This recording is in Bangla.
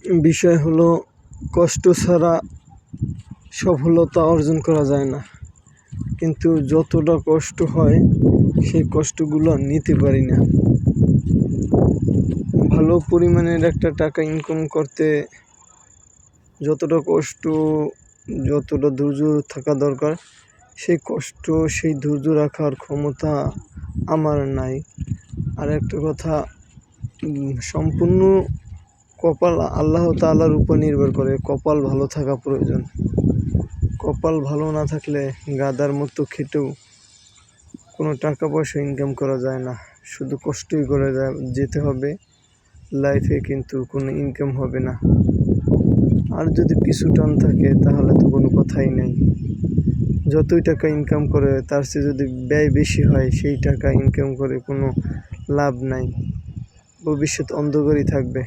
বিষয় হলো কষ্ট ছাড়া সফলতা অর্জন করা যায় না, কিন্তু যতটা কষ্ট হয় সেই কষ্টগুলো নিতে পারি না। ভালো পরিমাণের একটা টাকা ইনকাম করতে যতটা কষ্ট, যতটা ধৈর্য থাকা দরকার, সেই কষ্ট সেই ধৈর্য রাখার ক্ষমতা আমার নাই। আর একটা কথা, সম্পূর্ণ কপাল আল্লাহ তাআলার উপর নির্ভর করে। কপাল ভালো থাকা প্রয়োজন। কপাল ভালো না থাকলে গাধার মতো খেটেও কোনো টাকা পয়সা ইনকাম করা যায় না, শুধু কষ্টই করে যেতে হবে লাইফে, কিন্তু কোনো ইনকাম হবে না। আর যদি পিছু টান থাকে তাহলে তো কোনো কথাই নেই। যতই টাকা ইনকাম করে তার চেয়ে যদি ব্যয় বেশি হয়, সেই টাকা ইনকাম করে কোনো লাভ নাই, ভবিষ্যৎ অন্ধকারই থাকবে।